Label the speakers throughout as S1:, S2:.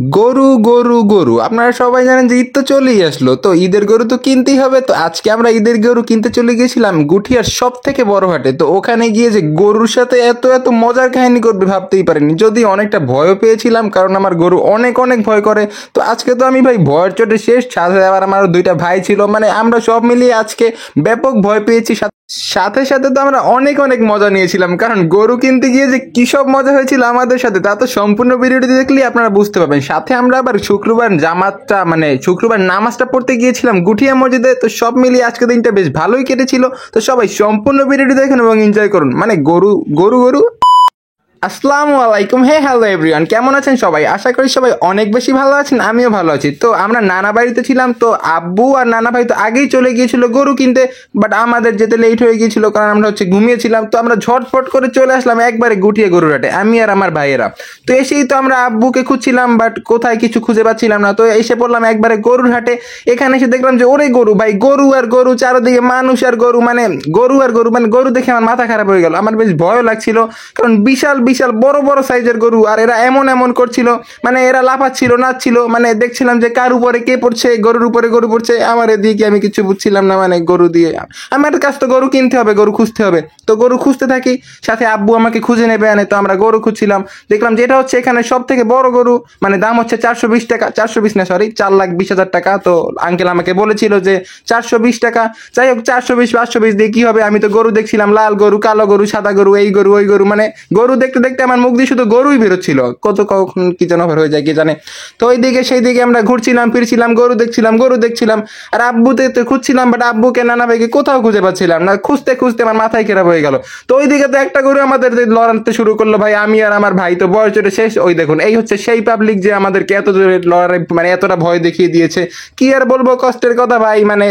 S1: গরু গরু গরু আপনারা সবাই জানেন যে ঈদ তো চলেই আসলো, তো ঈদের গরু তো কিনতেই হবে। তো আজকে আমরা ঈদের গরু কিনতে চলে গেছিলাম গুঠিয়ার সব থেকে বড় হাটে। তো ওখানে গিয়ে যে গরুর সাথে এত এত মজার কাহিনী করবে ভাবতেই পারিনি, যদি অনেকটা ভয়ও পেয়েছিলাম কারণ আমার গরু অনেক অনেক ভয় করে। তো আজকে তো আমি ভাই ভয়ের চোটে শেষ, সাথে আবার আমার দুইটা ভাই ছিল, মানে আমরা সব মিলিয়ে আজকে ব্যাপক ভয় পেয়েছি। সাথে সাথে তো আমরা অনেক অনেক মজা নিয়েছিলাম, কারণ গরু কিনতে গিয়ে যে কি সব মজা হয়েছিল আমাদের সাথে তা তো সম্পূর্ণ ভিডিওটি দেখলেই আপনারা বুঝতে পারবেন। সাথে আমরা আবার শুক্রবার নামাজটা পড়তে গিয়েছিলাম গুঠিয়া মসজিদে। তো সব মিলিয়ে আজকে দিনটা বেশ ভালোই কেটেছিল। তো সবাই সম্পূর্ণ ভিডিওটি দেখুন এবং এনজয় করুন। মানে গরু গরু গরু আসসালামু আলাইকুম। হে হ্যালো এভরিওয়ান, কেমন আছেন সবাই? আশা করি সবাই অনেক বেশি ভালো আছেন, আমিও ভালো আছি। তো আমরা নানা বাড়িতে ছিলাম, তো আব্বু আর নানা ভাই তো আগেই চলে গিয়েছিল গরু কিনতে, বাট আমাদের যেতে লেট হয়ে গিয়েছিল কারণ আমরা ঘুমিয়েছিলাম। তো আমরা ঝটফট করে চলে আসলাম একবারে গুটিয়ে গরুর হাটে, আমি আর আমার ভাইয়েরা। তো এসেই তো আমরা আব্বুকে খুঁজছিলাম, বাট কোথায় কিছু খুঁজে পাচ্ছিলাম না। তো এসে পড়লাম একবারে গরুর হাটে। এখানে এসে দেখলাম যে ওরে গরু ভাই, গরু আর গরু, চারদিকে মানুষ আর গরু, মানে গরু আর গরু, মানে গরু দেখে আমার মাথা খারাপ হয়ে গেল। আমার বেশ ভয় লাগছিল কারণ বিশাল বিশাল বড় বড় সাইজের গরু, আর এরা এমন এমন করছিল, মানে এরা লাফাচ্ছিল নাচছিল, মানে দেখছিলাম যে কার উপরে কে পড়ছে, গরুর উপরে গরু পড়ছে। আমার এদিকে আমি কিছু বুঝছিলাম না, মানে গরু দিয়ে আমার কাছে তো গরু কিনতে হবে, গরু খুঁজতে হবে। তো গরু খুঁজতে থাকি, সাথে আব্বু আমাকে খুঁজে নেবে আনে। তো আমরা গরু খুঁজছিলাম, দেখলাম যে এটা হচ্ছে এখানে সব থেকে বড় গরু, মানে দাম হচ্ছে 420 টাকা, 420 না সরি 4,20,000 টাকা। তো আঙ্কেল আমাকে বলেছিল যে 420 টাকা। যাই হোক 420 520 দিয়ে কি হবে, আমি তো গরু দেখছিলাম, লাল গরু, কালো গরু, সাদা গরু, এই গরু ওই গরু, মানে গরু দেখতে দেখতে আমার মুখ দিয়ে শুধু গরুই বেরোচ্ছিল, কখন কি যেন হয়ে যায় কি জানে। তো ওই দিকে সেই দিকে আমরা ঘুরছিলাম ফিরছিলাম, গরু দেখছিলাম আর আব্বুতে তো খুঁজছিলাম, বাট আব্বুকে নানা ভাইকে কোথাও খুঁজে পাচ্ছিলাম না। খুঁজতে খুঁজতে আমার মাথায় খারাপ হয়ে গেল। তো ওই দিকে তো একটা গরু আমাদের লড়াতে শুরু করলো ভাই, আমি আর আমার ভাই তো বয়স চড়ে শেষ। ওই দেখুন, এই হচ্ছে সেই পাবলিক যে আমাদেরকে এত জোরে লড়াই, মানে এতটা ভয় দেখিয়ে দিয়েছে। কি আর বলবো, কষ্টের কথা ভাই, মানে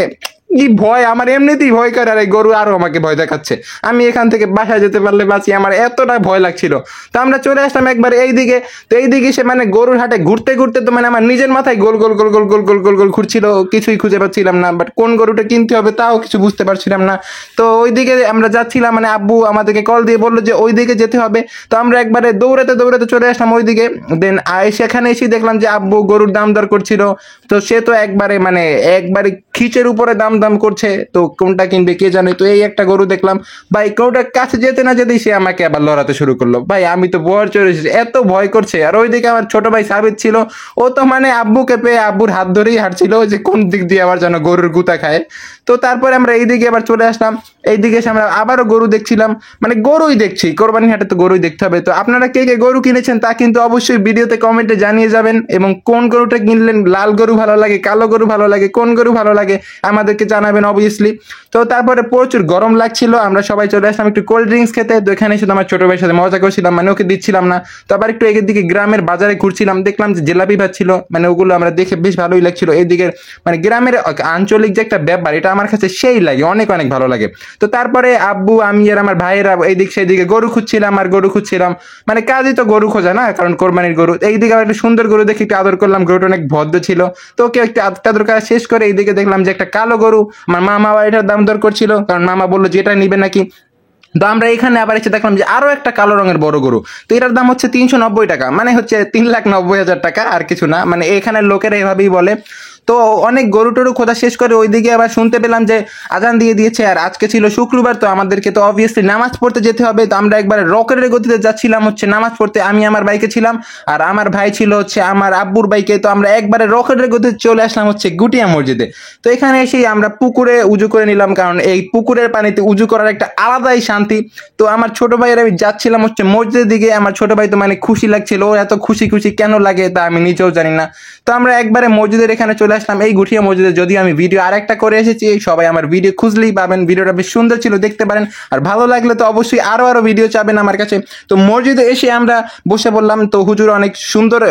S1: কি ভয়, আমার এমনিতেই ভয় করে, আর এই গরু আরো আমাকে ভয় দেখাচ্ছে। আমি এখান থেকে বাসায় যেতে পারলে বাঁচি, আমার এতটা ভয় লাগছিল। তো আমরা চলে আসলাম একবার এইদিকে। তো এইদিকে সে মানে গরুর হাটে ঘুরতে ঘুরতে তো মানে আমার নিজের মাথায় গোল গোল গোল গোল গোল গোল গোল গোল ঘুরছিল, কিছুই খুঁজে পাচ্ছিলাম না, বাট কোন গরুটা কিনতে হবে তাও কিছু বুঝতে পারছিলাম না। তো ওইদিকে আমরা যাচ্ছিলাম, মানে আব্বু আমাদেরকে কল দিয়ে বললো যে ওইদিকে যেতে হবে। তো আমরা একবারে দৌড়াতে দৌড়াতে চলে আসলাম ওইদিকে। দেন সেখানে এসে দেখলাম যে আব্বু গরুর দাম দর করছিল। তো সে তো একবারে খিচের উপরে দাম দাম করছে, তো কোনটা কিনবে কে জানে। তো এই একটা গরু দেখলাম ভাই, গরুটার কাছে যেতে না যেতেই সে আমাকে আবার লড়াতে শুরু করলো। ভাই আমি তো ভয় চড়ে এসেছি, এত ভয় করছে। আর ওইদিকে আমার ছোট ভাই সাবিত ছিল, ও তো মানে আব্বুকে পেয়ে আব্বুর হাত ধরেই হাঁটছিল যে কোন দিক দিয়ে আবার যেন গরুর গুতা খায়। তো তারপরে আমরা এইদিকে আবার চলে আসলাম। এইদিকে এসে আমরা আবারও গরু দেখছিলাম, মানে গরুই দেখছি, কোরবানি হাটে তো গরুই দেখতে হবে। তো আপনারা কে কে গরু কিনেছেন তা কিন্তু অবশ্যই ভিডিওতে কমেন্টে জানিয়ে যাবেন, এবং কোন গরুটা কিনলেন, লাল গরু ভালো লাগে, কালো গরু ভালো লাগে, কোন গরু ভালো লাগে আমাদেরকে জানাবেন অবভিয়াসলি। তো তারপরে প্রচুর গরম লাগছিল, আমরা সবাই চলে আসলাম একটু কোল্ড ড্রিঙ্কস খেতে। তো এখানে শুধু আমার ছোট ভাইয়ের সাথে মজা করছিলাম, মানে ওকে দিচ্ছিলাম না। তো আবার একটু এগের দিকে গ্রামের বাজারে ঘুরছিলাম, দেখলাম যে জিলাপি ভাজছিল, মানে ওগুলো আমরা দেখে বেশ ভালোই লাগছিল। এইদিকে মানে গ্রামের আঞ্চলিক যে একটা ব্যাপার, এটা আমার কাছে সেই লাগে, অনেক অনেক ভালো লাগে। তো তারপরে আব্বু আমি আর আমার ভাইয়েরা এইদিক সেইদিকে গরু খুঁজছিলাম, মানে কাজই তো গরু খোঁজা না, কারণ কোরবানির গরু। এইদিকে একটা সুন্দর গরু দেখে একটু আদর করলাম, গরুটা অনেক ভদ্র ছিল। তো ওকে একটু আদর করা শেষ করে এইদিকে দেখলাম যে একটা কালো গরু, আমার মামা এটার দাম দর করছিল, কারণ মামা বললো যে এটা নিবে নাকি। তো আমরা এখানে আবার এসে দেখলাম যে আরো একটা কালো রঙের বড় গরু। তো এটার দাম হচ্ছে 390 টাকা, মানে হচ্ছে 3,90,000 টাকা, আর কিছু না, মানে এখানে লোকেরা এভাবেই বলে। তো অনেক গরু টরু খোঁজা শেষ করে ওইদিকে আবার শুনতে পেলাম যে আজান দিয়ে দিয়েছে, আর আজকে ছিল শুক্রবার, তো আমাদেরকে তো অবভিয়াসলি নামাজ পড়তে যেতে হবে। তো আমরা একবার রকেটের গতিতে যাচ্ছিলাম হচ্ছে নামাজ পড়তে, আমি আমার বাইকে ছিলাম আর আমার ভাই ছিল হচ্ছে আমার আব্বুর বাইকে। তো আমরা একবারে রকেটের গতিতে চলে আসলাম হচ্ছে গুটিয়া মসজিদে। তো এখানে এসেই আমরা পুকুরে উজু করে নিলাম, কারণ এই পুকুরের পানিতে উজু করার একটা আলাদাই শান্তি। তো আমার ছোট ভাইয়ের আমি যাচ্ছিলাম হচ্ছে মসজিদের দিকে, আমার ছোট ভাই তো মানে খুশি লাগছিল, ও এত খুশি খুশি কেন লাগে তা আমি নিজেও জানি না। তো আমরা একবারে মসজিদের এখানে চলে আসলাম, এই গুঠিয়া মসজিদে। যদিও আমি ভিডিও আরেকটা করে এসেছি, সবাই আমার ভিডিও খুঁজলেই পাবেন, ভিডিওটা বেশ সুন্দর ছিল, দেখতে পারেন। আর ভালো লাগলে তো অবশ্যই আরো আরো ভিডিও চাবেন আমার কাছে। তো মসজিদে এসে আমরা বসে পড়লাম, তো হুজুর অনেক সুন্দর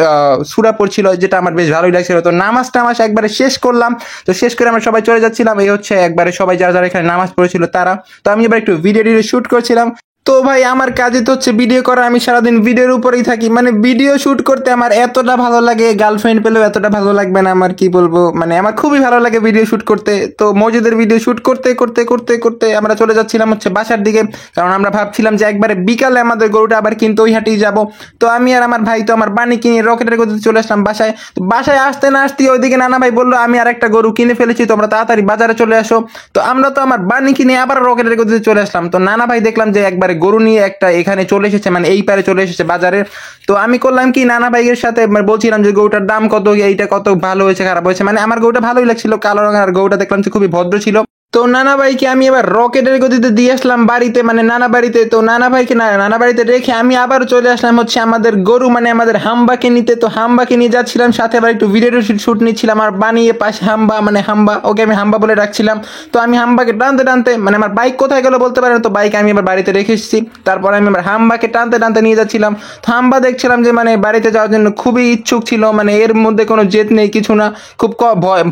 S1: সূরা পড়ছিল, যেটা আমার বেশ ভালোই লাগছিল। তো নামাজ টামাজ একবারে শেষ করলাম, তো শেষ করে আমরা সবাই চলে যাচ্ছিলাম। এই হচ্ছে একবারে সবাই যারা যারা এখানে নামাজ পড়েছিল তারা। তো আমি এবার একটু ভিডিও শুট করছিলাম। তো তো ভাই আমার কাজে তো হচ্ছে ভিডিও করা, আমি সারাদিন ভিডিওর উপরেই থাকি, মানে ভিডিও শুট করতে আমার এতটা ভালো লাগে, গার্লফ্রেন্ড পেলেও এতটা ভালো লাগবে না আমার, কি বলবো, মানে আমার খুবই ভালো লাগে ভিডিও শুট করতে। তো মসজিদের ভিডিও শুট করতে করতে করতে করতে আমরা চলে যাচ্ছিলাম হচ্ছে বাসার দিকে, কারণ আমরা ভাবছিলাম যে একবারে বিকালে আমাদের গরুটা আবার কিনতে ওই হাটেই যাব। তো আমি আর আমার ভাই তো আমার বানি কিনে রকেটের গতিতে চলে আসলাম বাসায়। তো বাসায় আসতে না আসতে ওইদিকে নানা ভাই বললো আমি আর একটা গরু কিনে ফেলেছি, তোমরা তাড়াতাড়ি বাজারে চলে আসো। তো আমরা তো আমার বানি কিনে আবার রকেটের গতিতে চলে আসলাম। তো নানা ভাই দেখলাম যে একবারে গরু নিয়ে একটা এখানে চলে এসেছে, মানে এই পারে চলে এসেছে বাজারে। তো আমি করলাম কি, নানা ভাইয়ের সাথে মানে বলছিলাম যে গরুটার দাম কত, এইটা কত, ভালো হয়েছে খারাপ হয়েছে, মানে আমার গরুটা ভালোই লাগছিল, কালো রঙের, আর গরুটা দেখলাম যে খুবই ভদ্র ছিল। তো নানা ভাইকে আমি এবার রকেটের গতিতে দিয়ে আসলাম বাড়িতে, মানে নানা বাড়িতে। তো নানা ভাইকে নানা বাড়িতে রেখে আমি আবার চলে আসলাম হচ্ছে আমাদের গরু, মানে আমাদের হাম্বাকে নিতে। তো হাম্বাকে নিয়ে যাচ্ছিলাম, সাথে আবার একটু ভিডিও শুট নিচ্ছিলাম। আর বানিয়ে পাশে হাম্বা, মানে হাম্বা, ওকে আমি হাম্বা বলে রাখছিলাম। তো আমি হাম্বাকে টানতে টানতে, মানে আমার বাইক কোথায় গেল বলতে পারেন, তো বাইক আমি এবার বাড়িতে রেখে এসেছি। তারপর আমি এবার হাম্বাকে টানতে টানতে নিয়ে যাচ্ছিলাম। তো হাম্বা দেখছিলাম যে মানে বাড়িতে যাওয়ার জন্য খুবই ইচ্ছুক ছিল, মানে এর মধ্যে কোনো জেদ নেই, কিছু না, খুব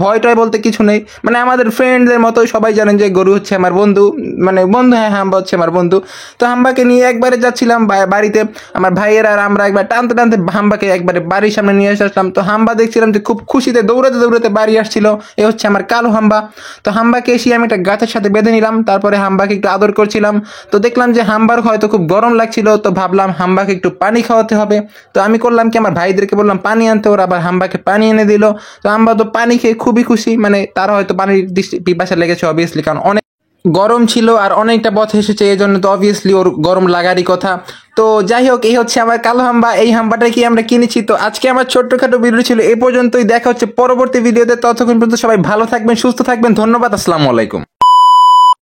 S1: ভয় টয় বলতে কিছু নেই, মানে আমাদের ফ্রেন্ডদের মতোই, সবাই জানেন যে গরু হচ্ছে আমার বন্ধু, মানে বন্ধু, হ্যাঁ হাম্বা হচ্ছে আমার বন্ধু। তো হাম্বাকে নিয়ে একবারে যাচ্ছিলাম বাড়িতে, আমার ভাইয়ের আর আমরা একবার টানতে টানতে হাম্বাকে একবারে বাড়ির সামনে নিয়ে আসলাম। তো হাম্বা দেখছিলাম যে খুব খুশিতে দৌড়াতে দৌড়াতে বাড়ি আসছিল, এ হচ্ছে আমার কালো হাম্বা। তো হাম্বাকে এসে আমি একটা গাছের সাথে বেঁধে নিলাম, তারপরে হাম্বাকে একটু আদর করছিলাম। তো দেখলাম যে হাম্বার হয়তো খুব গরম লাগছিল, তো ভাবলাম হাম্বাকে একটু পানি খাওয়াতে হবে। তো আমি করলাম কি, আমার ভাইদেরকে বললাম পানি আনতে, ওরা আবার হাম্বাকে পানি এনে দিল। তো হাম্বা তো পানি খেয়ে খুবই খুশি, মানে তারা হয়তো পানির পিপাসা লেগেছে অবভিয়াসলি, কারণ অনেক গরম ছিল আর অনেকটা পথ এসেছে, এই জন্য তো অবভিয়াসলি ওর গরম লাগারই কথা। তো যাই হোক, এই হচ্ছে আমার কালো হাম্বা, এই হাম্বাটা কি আমরা কিনেছি। তো আজকে আমার ছোট্টখাটো ভিডিও ছিল এই পর্যন্তই, দেখা হচ্ছে পরবর্তী ভিডিওতে। ততক্ষণ পর্যন্ত সবাই ভালো থাকবেন, সুস্থ থাকবেন, ধন্যবাদ, আসসালামু আলাইকুম।